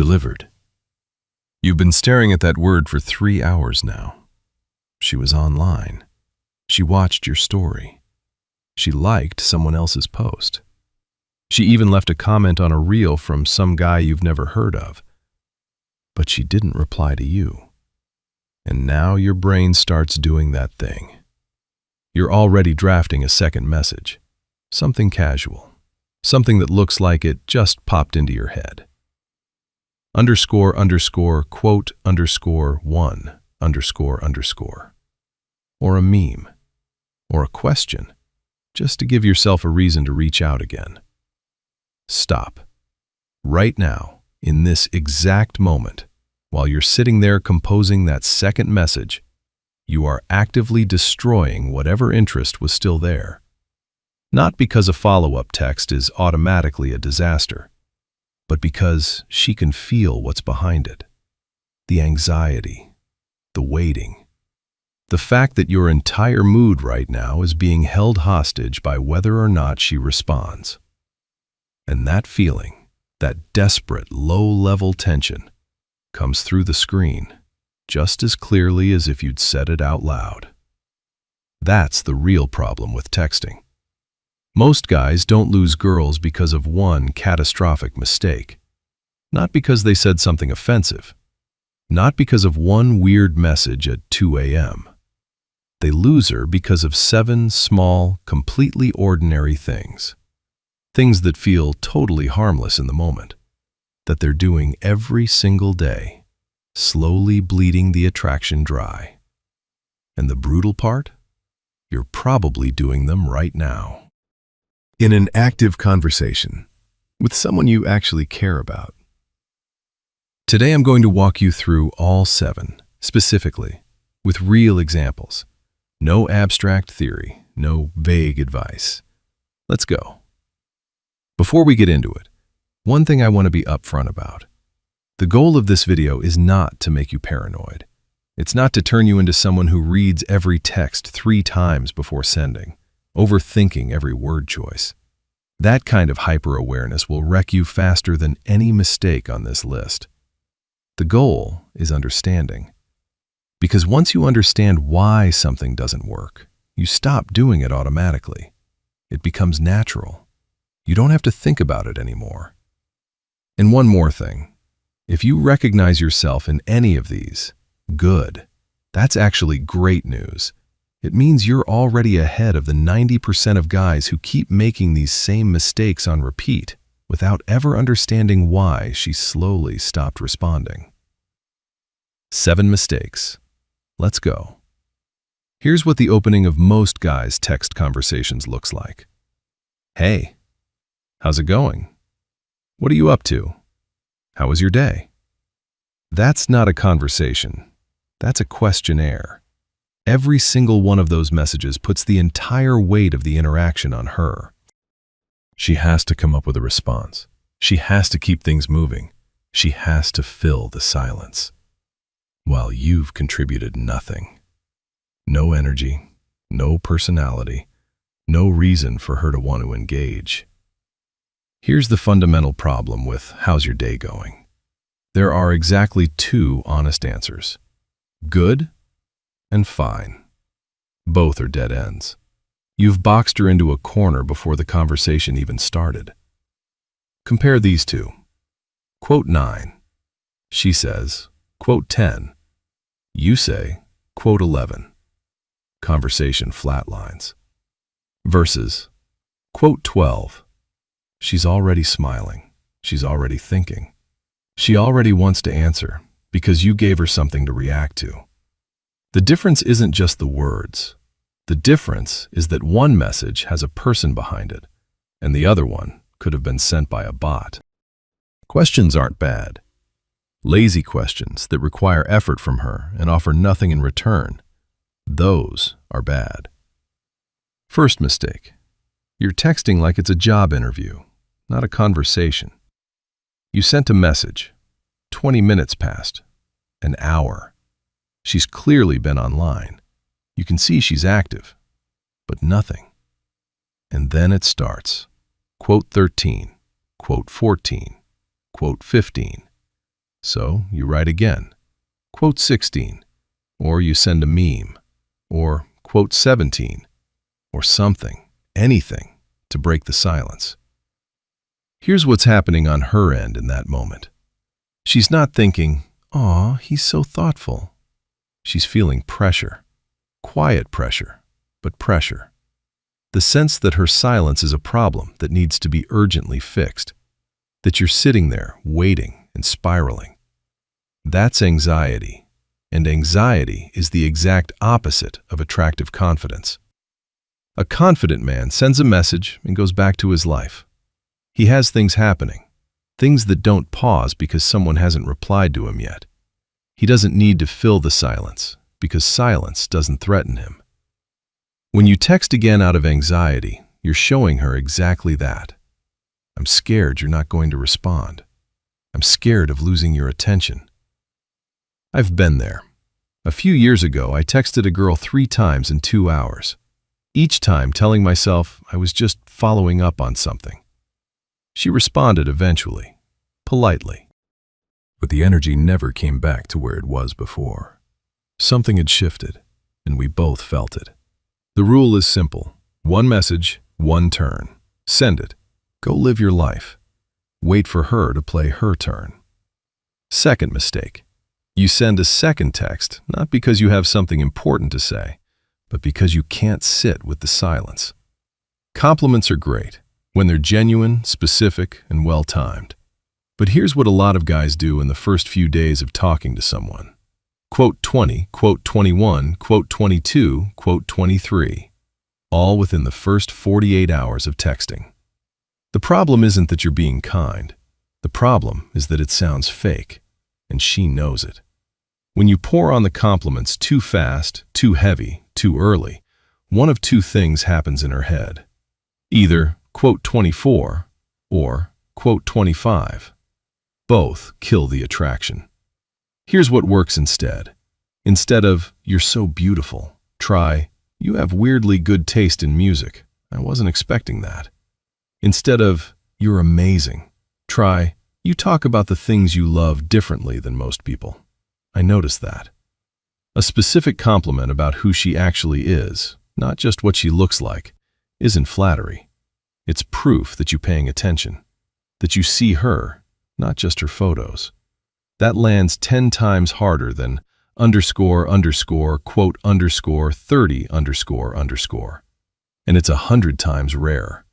Delivered. You've been staring at that word for 3 hours now. She was online. She watched your story. She liked someone else's post. She even left a comment on a reel from some guy you've never heard of. But she didn't reply to you. And now your brain starts doing that thing. You're already drafting a second message. Something casual. Something that looks like it just popped into your head. Underscore, underscore, quote, underscore, one, underscore, underscore. Or a meme. Or a question. Just to give yourself a reason to reach out again. Stop. Right now, in this exact moment, while you're sitting there composing that second message, you are actively destroying whatever interest was still there. Not because a follow-up text is automatically a disaster, but because she can feel what's behind it. The anxiety, the waiting. The fact that your entire mood right now is being held hostage by whether or not she responds. And that feeling, that desperate, low-level tension, comes through the screen just as clearly as if you'd said it out loud. That's the real problem with texting. Most guys don't lose girls because of one catastrophic mistake. Not because they said something offensive. Not because of one weird message at 2 a.m. They lose her because of 7 small, completely ordinary things. Things that feel totally harmless in the moment. That they're doing every single day, slowly bleeding the attraction dry. And the brutal part? You're probably doing them right now. In an active conversation with someone you actually care about. Today I'm going to walk you through all 7, specifically, with real examples. No abstract theory, no vague advice. Let's go. Before we get into it, one thing I want to be upfront about. The goal of this video is not to make you paranoid. It's not to turn you into someone who reads every text 3 times before sending, overthinking every word choice. That kind of hyper-awareness will wreck you faster than any mistake on this list. The goal is understanding. Because once you understand why something doesn't work, you stop doing it automatically. It becomes natural. You don't have to think about it anymore. And one more thing. If you recognize yourself in any of these, good. That's actually great news. It means you're already ahead of the 90% of guys who keep making these same mistakes on repeat without ever understanding why she slowly stopped responding. 7 mistakes. Let's go. Here's what the opening of most guys' text conversations looks like. Hey, how's it going? What are you up to? How was your day? That's not a conversation. That's a questionnaire. Every single one of those messages puts the entire weight of the interaction on her. She has to come up with a response. She has to keep things moving. She has to fill the silence. While you've contributed nothing. No energy, no personality, no reason for her to want to engage. Here's the fundamental problem with how's your day going. There are exactly 2 honest answers. Good and fine. Both are dead ends. You've boxed her into a corner before the conversation even started. Compare these 2. Quote 9. She says, quote 10. You say, quote 11. Conversation flatlines. Versus, quote 12. She's already smiling. She's already thinking. She already wants to answer because you gave her something to react to. The difference isn't just the words. The difference is that one message has a person behind it, and the other one could have been sent by a bot. Questions aren't bad. Lazy questions that require effort from her and offer nothing in return, those are bad. First mistake. You're texting like it's a job interview, not a conversation. You sent a message. 20 minutes passed. An hour. She's clearly been online. You can see she's active, but nothing. And then it starts. Quote 13, quote 14, quote 15. So you write again, quote 16, or you send a meme, or quote 17, or something, anything, to break the silence. Here's what's happening on her end in that moment. She's not thinking, "Aw, he's so thoughtful." She's feeling pressure. Quiet pressure, but pressure. The sense that her silence is a problem that needs to be urgently fixed. That you're sitting there, waiting and spiraling. That's anxiety. And anxiety is the exact opposite of attractive confidence. A confident man sends a message and goes back to his life. He has things happening, things that don't pause because someone hasn't replied to him yet. He doesn't need to fill the silence because silence doesn't threaten him. When you text again out of anxiety, you're showing her exactly that. I'm scared you're not going to respond. I'm scared of losing your attention. I've been there. A few years ago, I texted a girl 3 times in 2 hours, each time telling myself I was just following up on something. She responded eventually, politely. But the energy never came back to where it was before. Something had shifted, and we both felt it. The rule is simple. 1 message, 1 turn. Send it. Go live your life. Wait for her to play her turn. Second mistake. You send a second text, not because you have something important to say, but because you can't sit with the silence. Compliments are great when they're genuine, specific, and well-timed. But here's what a lot of guys do in the first few days of talking to someone. Quote 20, quote 21, quote 22, quote 23. All within the first 48 hours of texting. The problem isn't that you're being kind. The problem is that it sounds fake, and she knows it. When you pour on the compliments too fast, too heavy, too early, one of 2 things happens in her head. Either quote 24 or quote 25. Both kill the attraction. Here's what works instead. Instead of, "You're so beautiful," try, "You have weirdly good taste in music. I wasn't expecting that." Instead of, "You're amazing," try, "You talk about the things you love differently than most people. I noticed that." A specific compliment about who she actually is, not just what she looks like, isn't flattery. It's proof that you're paying attention, that you see her, not just her photos. That lands 10 times harder than underscore underscore quote underscore 30 underscore underscore. And it's 100 times rarer.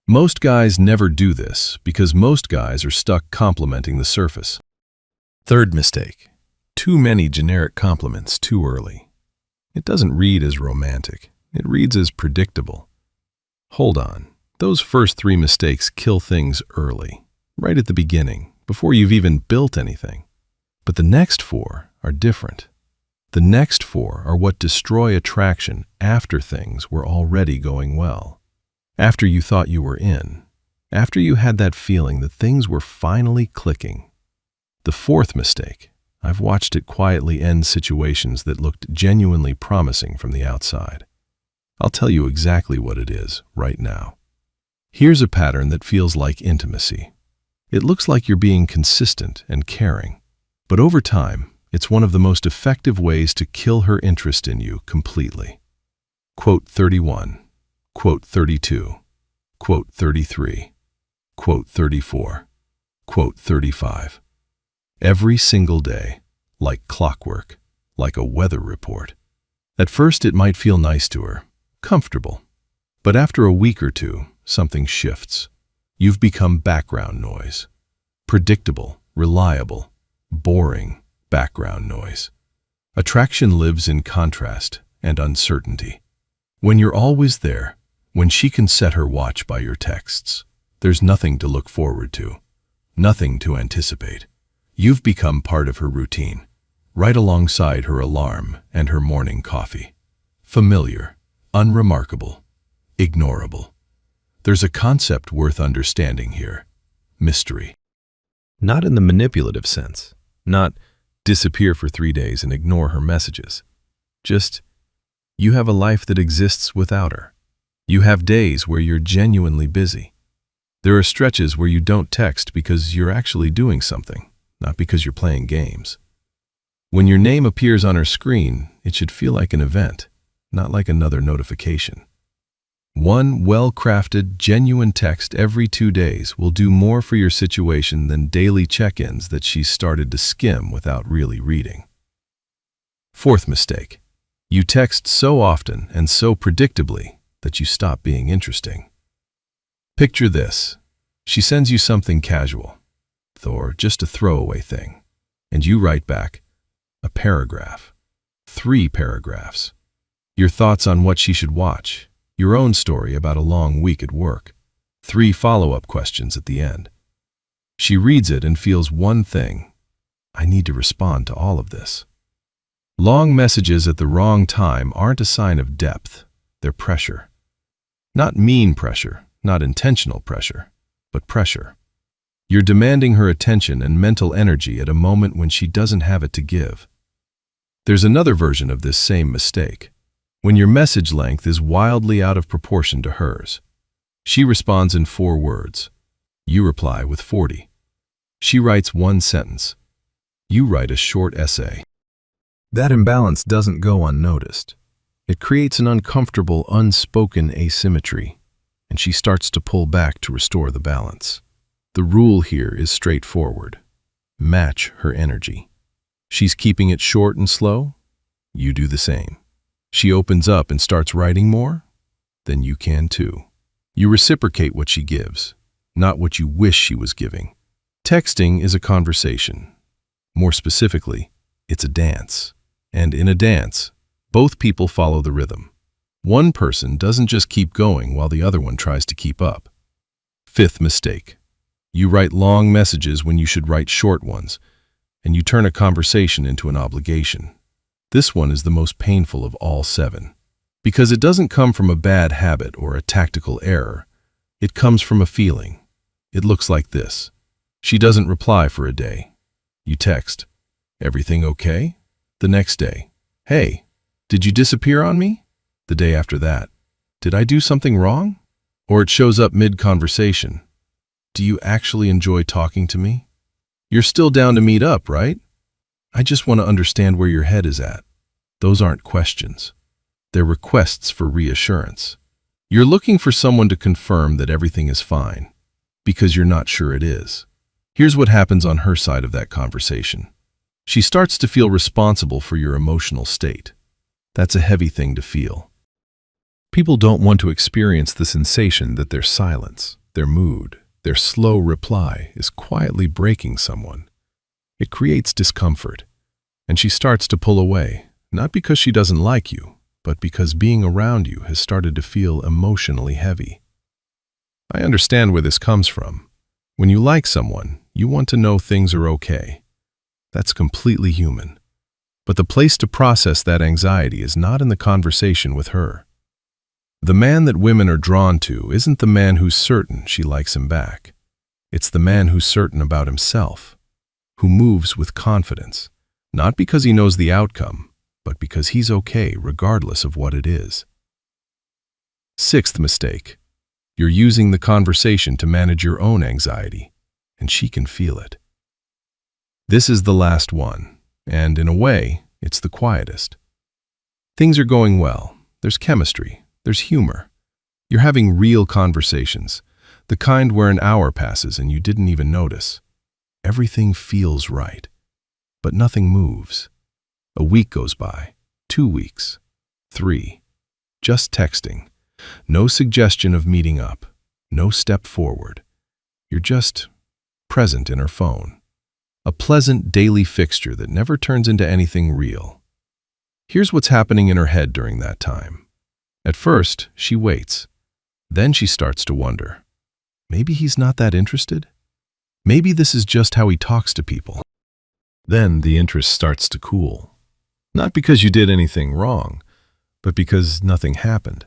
Most guys never do this because most guys are stuck complimenting the surface. Third mistake. Too many generic compliments too early. It doesn't read as romantic. It reads as predictable. Hold on. Those first 3 mistakes kill things early, right at the beginning, before you've even built anything. But the next 4 are different. The next 4 are what destroy attraction after things were already going well. After you thought you were in. After you had that feeling that things were finally clicking. The 4th mistake. I've watched it quietly end situations that looked genuinely promising from the outside. I'll tell you exactly what it is right now. Here's a pattern that feels like intimacy. It looks like you're being consistent and caring, but over time, it's one of the most effective ways to kill her interest in you completely. Quote 31, quote 32, quote 33, quote 34, quote 35. Every single day, like clockwork, like a weather report. At first, it might feel nice to her, comfortable. But after a week or 2, something shifts. You've become background noise. Predictable, reliable, boring background noise. Attraction lives in contrast and uncertainty. When you're always there, when she can set her watch by your texts, there's nothing to look forward to, nothing to anticipate. You've become part of her routine, right alongside her alarm and her morning coffee. Familiar, unremarkable, ignorable. There's a concept worth understanding here. Mystery. Not in the manipulative sense. Not disappear for 3 days and ignore her messages. Just, you have a life that exists without her. You have days where you're genuinely busy. There are stretches where you don't text because you're actually doing something. not because you're playing games. When your name appears on her screen, it should feel like an event, not like another notification. One well-crafted, genuine text every 2 days will do more for your situation than daily check-ins that she's started to skim without really reading. Fourth mistake. You text so often and so predictably that you stop being interesting. Picture this. She sends you something casual, or just a throwaway thing, and you write back a paragraph, 3 paragraphs, your thoughts on what she should watch, your own story about a long week at work, 3 follow-up questions at the end. She reads it and feels one thing: I need to respond to all of this. Long messages at the wrong time aren't a sign of depth, they're pressure. Not mean pressure, not intentional pressure, but pressure. You're demanding her attention and mental energy at a moment when she doesn't have it to give. There's another version of this same mistake. When your message length is wildly out of proportion to hers. She responds in 4 words. You reply with 40. She writes 1 sentence. You write a short essay. That imbalance doesn't go unnoticed. It creates an uncomfortable, unspoken asymmetry, and she starts to pull back to restore the balance. The rule here is straightforward. Match her energy. She's keeping it short and slow. You do the same. She opens up and starts writing more, then you can too. You reciprocate what she gives, not what you wish she was giving. Texting is a conversation. More specifically, it's a dance. And in a dance, both people follow the rhythm. One person doesn't just keep going while the other one tries to keep up. Fifth mistake. You write long messages when you should write short ones, and you turn a conversation into an obligation. This one is the most painful of all 7, because it doesn't come from a bad habit or a tactical error. It comes from a feeling. It looks like this. She doesn't reply for a day. You text, "Everything okay?" The next day, "Hey, did you disappear on me?" The day after that, "Did I do something wrong?" Or it shows up mid-conversation. "Do you actually enjoy talking to me? You're still down to meet up, right? I just want to understand where your head is at." Those aren't questions. They're requests for reassurance. You're looking for someone to confirm that everything is fine, because you're not sure it is. Here's what happens on her side of that conversation. She starts to feel responsible for your emotional state. That's a heavy thing to feel. People don't want to experience the sensation that their silence, their mood, their slow reply is quietly breaking someone. It creates discomfort, and she starts to pull away, not because she doesn't like you, but because being around you has started to feel emotionally heavy. I understand where this comes from. When you like someone, you want to know things are okay. That's completely human. But the place to process that anxiety is not in the conversation with her. The man that women are drawn to isn't the man who's certain she likes him back. It's the man who's certain about himself, who moves with confidence, not because he knows the outcome, but because he's okay regardless of what it is. Sixth mistake. You're using the conversation to manage your own anxiety, and she can feel it. This is the last one, and in a way, it's the quietest. Things are going well. There's chemistry. There's humor. You're having real conversations, the kind where an hour passes and you didn't even notice. Everything feels right, but nothing moves. A week goes by, 2 weeks, 3. Just texting. No suggestion of meeting up. No step forward. You're just present in her phone. A pleasant daily fixture that never turns into anything real. Here's what's happening in her head during that time. At first, she waits. Then she starts to wonder. Maybe he's not that interested? Maybe this is just how he talks to people. Then the interest starts to cool. Not because you did anything wrong, but because nothing happened.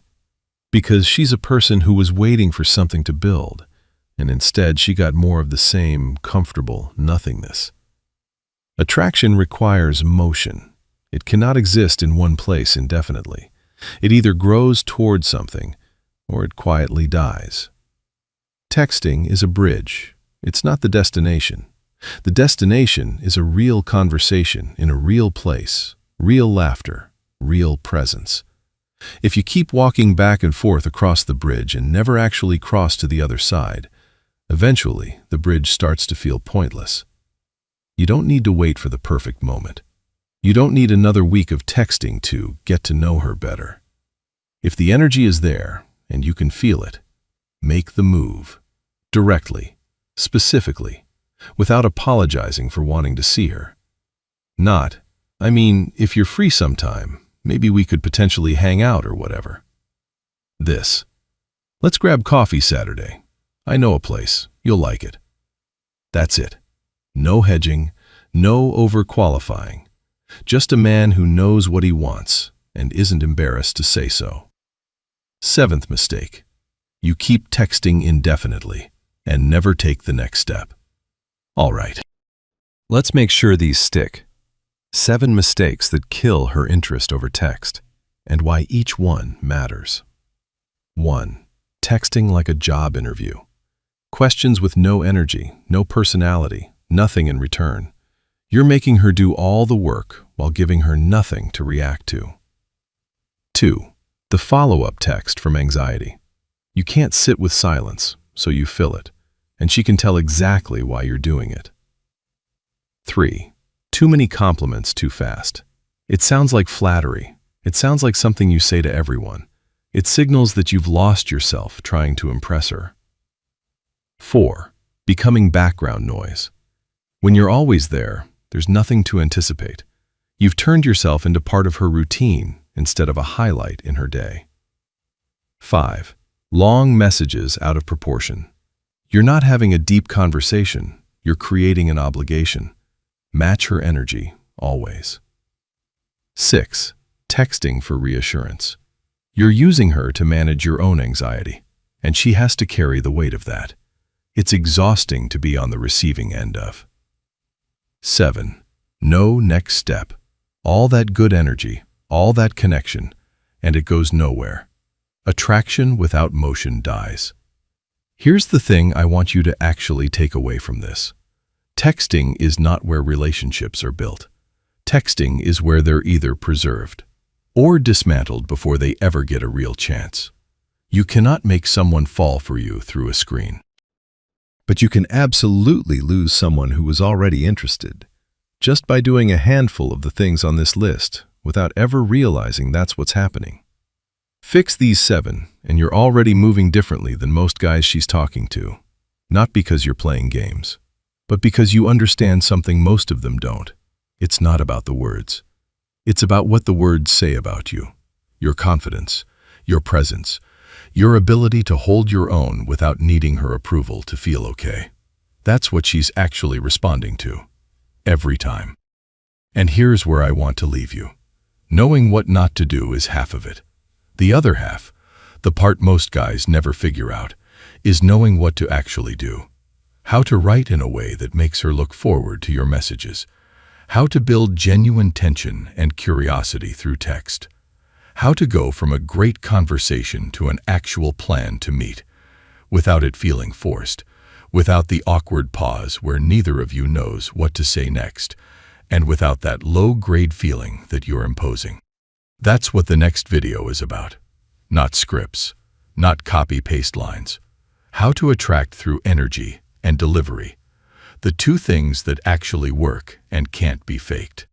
Because she's a person who was waiting for something to build, and instead she got more of the same comfortable nothingness. Attraction requires motion. It cannot exist in one place indefinitely. It either grows toward something, or it quietly dies. Texting is a bridge. It's not the destination. The destination is a real conversation in a real place, real laughter, real presence. If you keep walking back and forth across the bridge and never actually cross to the other side, eventually the bridge starts to feel pointless. You don't need to wait for the perfect moment. You don't need another week of texting to get to know her better. If the energy is there and you can feel it, make the move. Directly, specifically, without apologizing for wanting to see her. If you're free sometime, maybe we could potentially hang out or whatever. Let's grab coffee Saturday. I know a place. You'll like it. That's it. No hedging, no overqualifying. Just a man who knows what he wants and isn't embarrassed to say so. 7th mistake. You keep texting indefinitely and never take the next step. All right. Let's make sure these stick. 7 mistakes that kill her interest over text, and why each one matters. 1. Texting like a job interview. Questions with no energy, no personality, nothing in return. You're making her do all the work while giving her nothing to react to. 2. The follow-up text from anxiety. You can't sit with silence, so you fill it, and she can tell exactly why you're doing it. 3. Too many compliments too fast. It sounds like flattery. It sounds like something you say to everyone. It signals that you've lost yourself trying to impress her. 4. Becoming background noise. When you're always there, there's nothing to anticipate. You've turned yourself into part of her routine instead of a highlight in her day. 5. Long messages out of proportion. You're not having a deep conversation, you're creating an obligation. Match her energy, always. 6. Texting for reassurance. You're using her to manage your own anxiety, and she has to carry the weight of that. It's exhausting to be on the receiving end of. 7. No next step. All that good energy, all that connection, and it goes nowhere. Attraction without motion dies. Here's the thing I want you to actually take away from this. Texting is not where relationships are built. Texting is where they're either preserved or dismantled before they ever get a real chance. You cannot make someone fall for you through a screen. But you can absolutely lose someone who was already interested, just by doing a handful of the things on this list without ever realizing that's what's happening. Fix these 7, and you're already moving differently than most guys she's talking to, not because you're playing games, but because you understand something most of them don't. It's not about the words. It's about what the words say about you, your confidence, your presence, your ability to hold your own without needing her approval to feel okay. That's what she's actually responding to, every time. And here's where I want to leave you. Knowing what not to do is half of it. The other half, the part most guys never figure out, is knowing what to actually do. How to write in a way that makes her look forward to your messages. How to build genuine tension and curiosity through text. How to go from a great conversation to an actual plan to meet, without it feeling forced, without the awkward pause where neither of you knows what to say next, and without that low-grade feeling that you're imposing. That's what the next video is about. Not scripts, not copy-paste lines. How to attract through energy and delivery. The 2 things that actually work and can't be faked.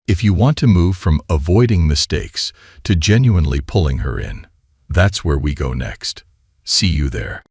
If you want to move from avoiding mistakes to genuinely pulling her in, that's where we go next. See you there.